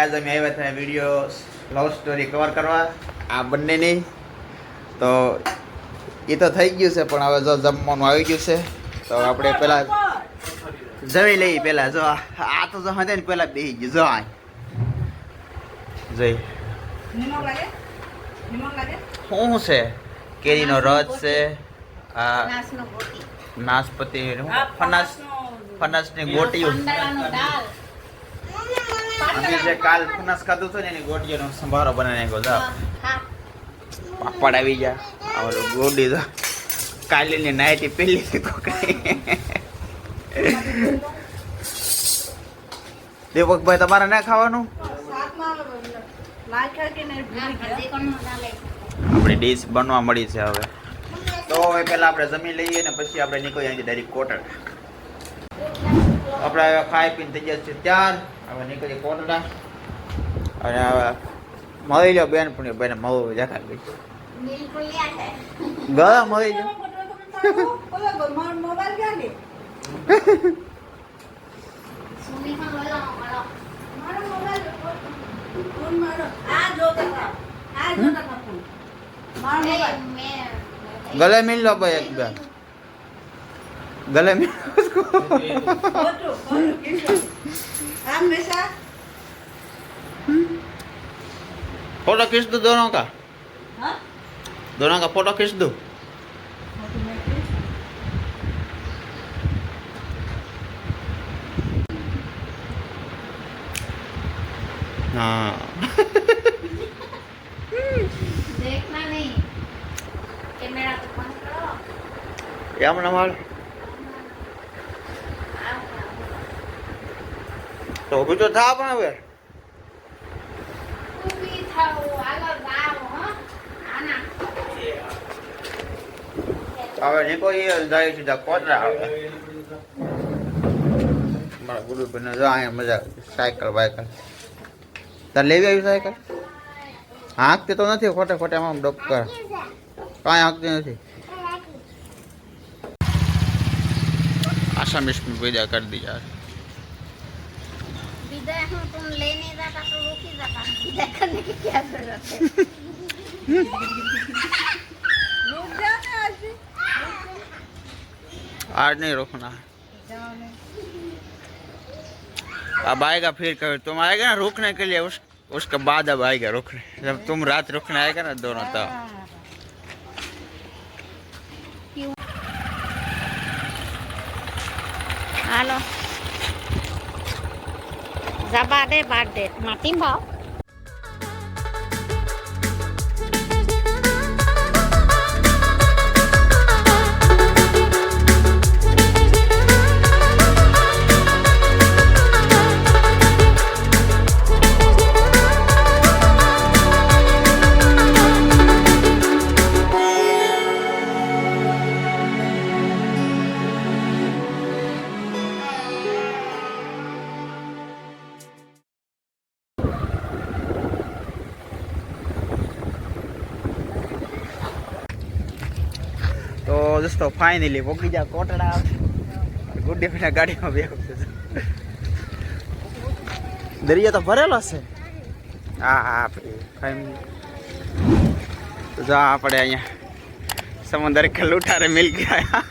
આજ અમે આવ્યા હતા વિડીયો લવ સ્ટોરી કવર કરવા આ બંનેની. તો એ તો થઈ ગયું છે, પણ હવે જો જમવાનું આવી ગયું છે તો આપણે પેલા જમી લઈએ. પેલા જો આ તો જો ને પેલા બેસી ગયું જો આ જોઈ શું છે. કેરીનો રસ છે, આ નાશપતિ ફનસની ગોટીઓ. જે કાલ ફનસ ખાધું હતું ને એની ગોટીઓનો સંભારો બનાવી નાખ્યો. પાપડ આવી ગયા, અમારું ગોડી તો કાલીની નાઈટી પેલી દીપકભાઈ તમારે ના ખાવાનું? આપણી ડીશ બનવા મળી છે હવે. તો હવે પહેલા આપણે જમી લઈએ ને પછી આપણે નીકળીએ અહીંથી ડાયરેક્ટ કોટડા. આપણે હવે ખાઈ પીને થઈ ગયા છે ત્યાર. હવે નીકળીએ કોટડા અને હવે મળી લો બેન પણ બેન મળવું જખા ગઈ ગળા મળી જાઓ. गले मिल लो भाई एक बार, गले मिल उसको. फोटो खींच दो दोनों का. दोनों का फोटो खींच दो. हाँ देखना नहीं, कैमरा तो बंद करो. या मना मार तो भी तो था अपना वे. तू भी था वो अलग गाँव हाँ आना. હવે નીકો એ જાય સીધા કોટડા. આવે મારા ગુરુ બને જો અહીંયા મજા સાયકલ બાયકલ તાર લેવી આવી સાયકલ હાંકતી તો નથી. ખોટે ખોટે આમ ડોક્ટર કાંઈ હાંકતી નથી. आसामिस में विदा कर दिया. विदा हूँ तुम लेने जाता तो रुक ही जाता. विदा करने की क्या जरूरत है. रुक जाना आज नहीं रुकना. अब आएगा फिर कभी तुम आएगा ना रुकने के लिए. उसके बाद अब आएगा रुकने. जब तुम रात रुकने आएगा ना दोनों तब. હાલો જબા દે બાદ દે માટી ભાવ. તો દોસ્તો ફાઇનલી પહોંચી જા કોટડા. ગુડ્ડી પેલા ગાડીમાં બેઠો છે. દરિયો તો ભરેલો છે. હા હા તો જા આપણે અહીંયા સમુદ્ર કે લૂંટારે મિલ ગયા.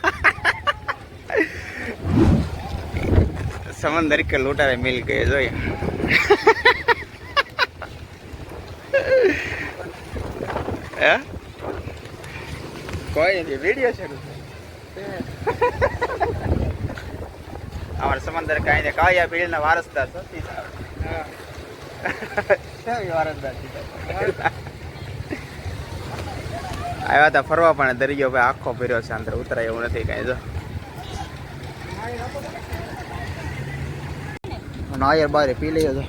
સમુદ્ર કે લૂંટારે મિલ ગયે જોઈએ. હે કોઈ નથી વિડીયો છે. અમારે સમંદર કાંઈ કાયા પીળના વારસદાર સતી વારસદાર આવ્યા હતા ફરવા પણ દરિયો ભાઈ આખો ફેર્યો છે. અંદર ઉતરાય એવું નથી કાંઈ. જો નાયર બારે પી લઈએ. તો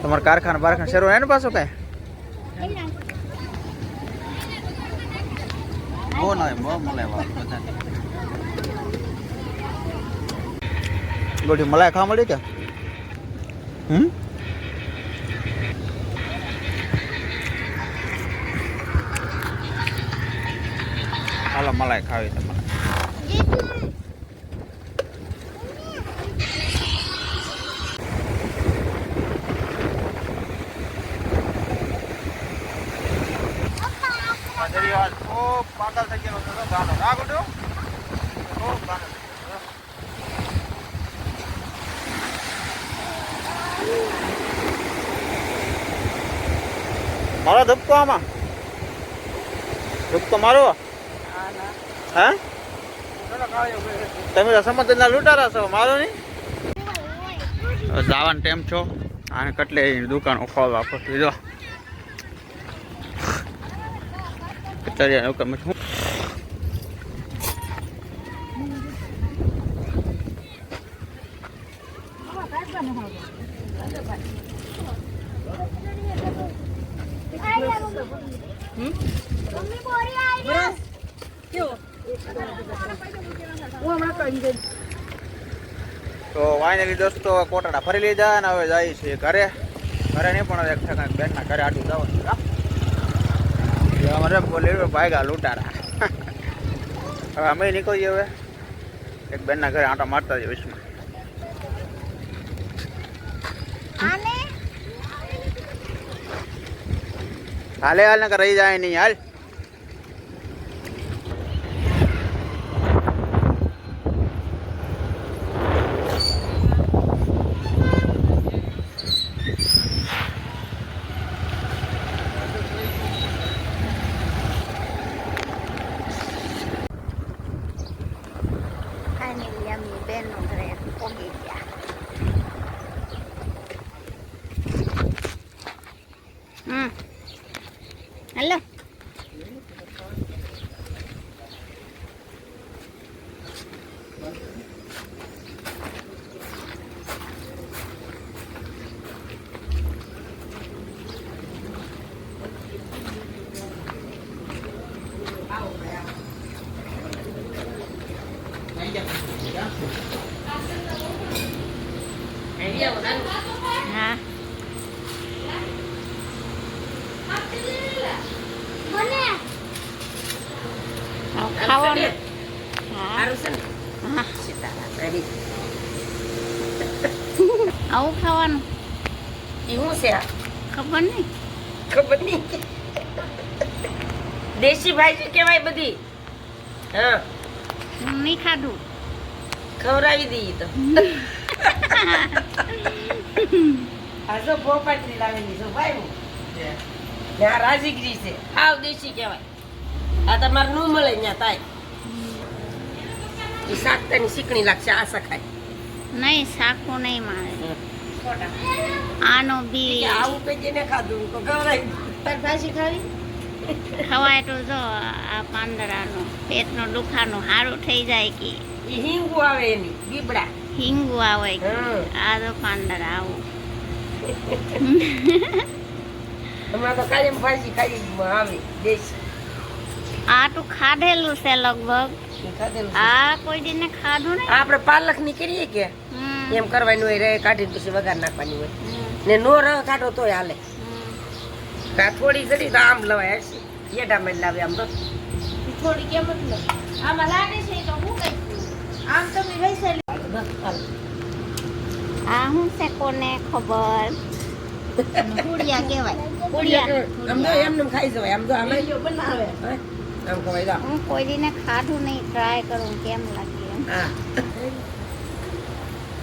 તમારે કારખાના બારખાના શરૂ એનું પાછું કાંઈ ગોઠી મલાઈ ખાવા મળી કે હાલો મલાઈ ખાવી તમારે. આજ ખૂબ પાગલ થઈ ગયેલો છે ગાનો ના ગુડ્યો ખૂબ ગાનો થઈ ગયેલો. મારો ધબકો આમાં ધબકો મારો હે તમે તો સમુદ્રના લૂંટારા છો મારો નહીં જવાનો ટાઈમ છો અને કટલે દુકાન ખોલવા પછી જો તો ફાઇનલી દોસ્તો કોટાડા ફરી લીધા અને હવે જાય છે ઘરે નહીં પણ એક ઠેકાણે બેનના ઘરે આટલું જવાનું અમારે બોલી ભાગ્યા લૂંટારા હવે અમે નીકળીએ હવે એક બેનના ઘરે આંટા મારતા જઈએ વિશમાં હાલે હાલ ને રહી જાય નહીં હાલ હેલો હા ખાવાનું આવું ખાવાનું એવું છે ખબર નહીં દેશી ભાજી કેવાય બધી હા હું નહીં ખાધું ખવડાવી દઈએ તો આ જો ભોપાટી લાવેલી છો ભાઈ આ રાજીગરી છે આવ દેશી કહેવાય આ તમારે નું મળે ત્યાં થાય એ શાકતાની શીકણી લાગશે આ સખાય નહીં શાકું નહીં મારે આનો બી આવું કઈ જેને ખાધું તો ખવડાવી તાર ભાજી ખાવી ખવાય તો જો આ પાંદડાનો પેટનો દુખાનો સારું થઈ જાય કે એ હિંગુ આવે એની બીબડા હિંગુ આવે કે આ તો પાંદડા આવું હમણાં તો કાયમ ભાજી ખાઈ આવે દેશી આ તો ખાધેલું છે લગભગ ખાધેલું આ કોઈ દિને ખાધું ને આપણે પાલક ની કરીએ કે એમ કરવાનું હોય રે કાઢીને પછી વઘાર નાખવાની હોય ને નો રહ કાઢો તોય હાલે થોડી જડી તો આમ લવાય હશે એડામાં લાવે આમ તો થોડી કેમ જ આમાં લાગે છે તો હું કઈ આમ તમે વૈસાલી આ હું છે કોને ખબર કુડિયા કહેવાય કુડિયા આમ તો એમને ખાઈ જવાય આમ તો આમ બનાવે આમ ખવાય તો હું કોઈ દિને ખાધું નહીં ટ્રાય કરું કેમ લાગે એમ હા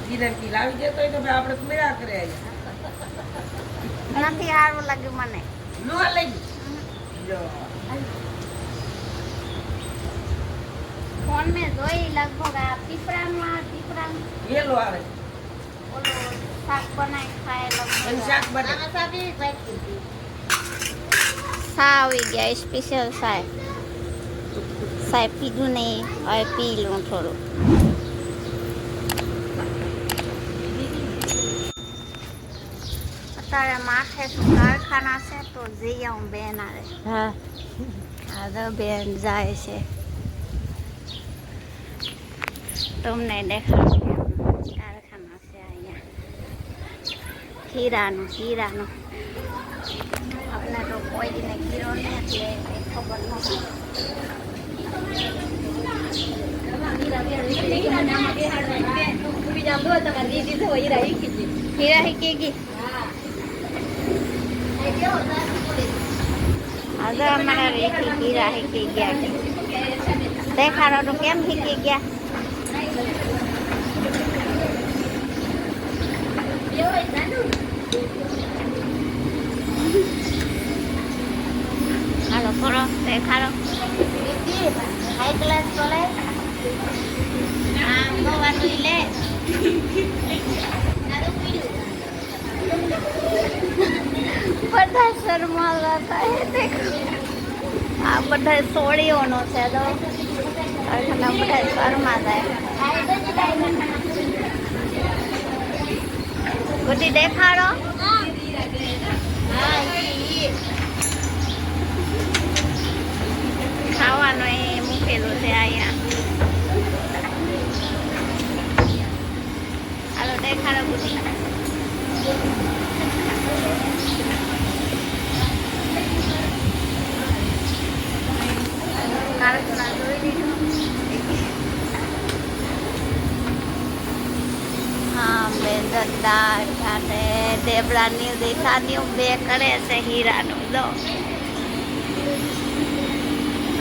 જીરંકી લાવી દેતો હોય તો ભાઈ આપણે મેળા કરે નથી સારું લાગ્યું મને નો લઈ જો ફોન મેં જોઈ લગભગ આ પીપરામાં વેલો આવે ઓલો શાક બનાવી ખાય લગભગ શાક બને સા આવી ગયા સ્પેશિયલ સાય પીધું નહીં હવે પી લઉં થોડું અત્યારે માથે કારખાના છે તો જઈ આવું બેન આવે હા આ તો બેન જાય છે તમને દેખાડું કારખાના છે અહીંયા હીરાનું આપણે તો કોઈ દિને હીરો ને એટલે ખબર નથી હીરા હીકેગી આજે અમારા રેખી હીરા શીખી ગયા છે. દેખાડો તો કેમ શીખી ગયા? હાલો કરો, દેખાડો. હાઈ ક્લાસ કોલેજ ગોવાનું લે. બધા શરમાલા થાય. દેખો આ બધા સોળીઓનો છે તો બધા શરમા થાય. ગુડી દેખાડો. ખાવાનું એ મૂકેલું છે અહીંયા. હાલો દેખાડો ગુડી. હા બેન દાદા સાથે દેવડાની દેખાની બે કરે છે હીરાનું. દો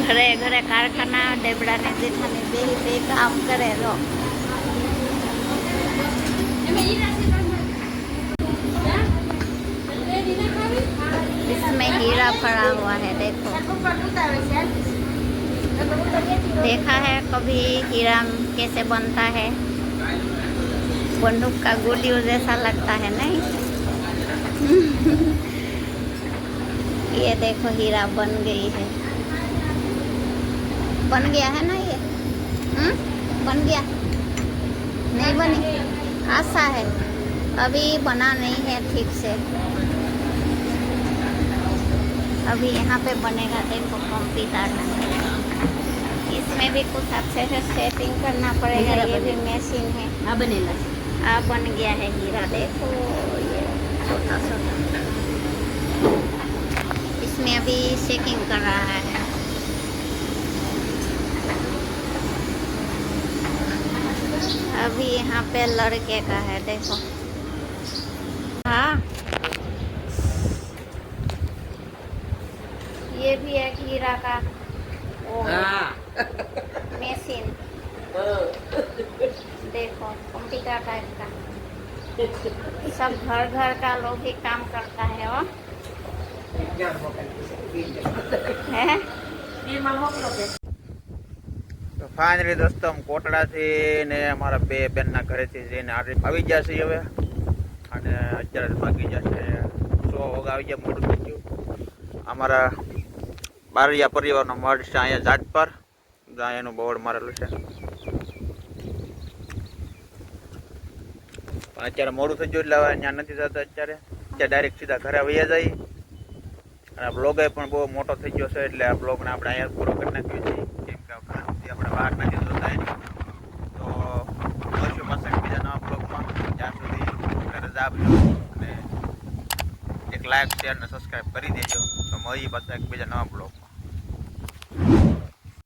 ઘરે ઘરે કારખાના દેવડાની દેખાની બે કામ કરે. લો इसमें हीरा पड़ा हुआ है. देखो देखा है कभी हीरा कैसे बनता है? बंदूक का गोलियों जैसा लगता है नहीं? ये देखो हीरा बन गई है. बन गया है ना ये? बन गया नहीं? बनी आशा है, अभी बना नहीं है ठीक से. अभी यहाँ पे बनेगा. देखो कंप्यूटर इसमें भी कुछ अच्छे से सेटिंग करना पड़ेगा. ये भी मशीन है. हाँ बनेगा. आ बन गया है हीरा. देखो ये छोटा छोटा. इसमें अभी सेटिंग कर रहा है. अभी यहाँ पे लड़के का है. देखो हाँ ये भी एक हीरा का मशीन. देखो कंप्यूटर टाइप का. सब घर घर का लोग ही काम करता है. वो है તો ફાઇનલી દોસ્તો અમે કોટડાથી ને અમારા બે બેનના ઘરેથી જઈને આવી ગયા છીએ હવે. અને અત્યારે વાગી જશે 100 વાગી ગયા. મોડું થઈ ગયું. અમારા બારૈયા પરિવારનો મઢ છે અહીંયા જાટ પર. ત્યાં એનું બોર્ડ મારેલું છે. અત્યારે મોડું થઈ ગયું એટલે હવે અહીંયા નથી જતા. અત્યારે ડાયરેક્ટ સીધા ઘરે વયા જાય. અને બ્લોગ પણ બહુ મોટો થઈ ગયો છે એટલે આ બ્લોગને આપણે અહીંયા પૂરો કરી નાખ્યો છે. કેમ કે આપણે બહાર નથી જોતા એની. તો મળશું પાછા બીજા નવા બ્લોગમાં. ત્યાં સુધી રજા આપજો અને એક લાઈક શેર અને સબસ્ક્રાઈબ કરી દેજો. તો મળીએ પાછા એક બીજા નવા બ્લોગમાં.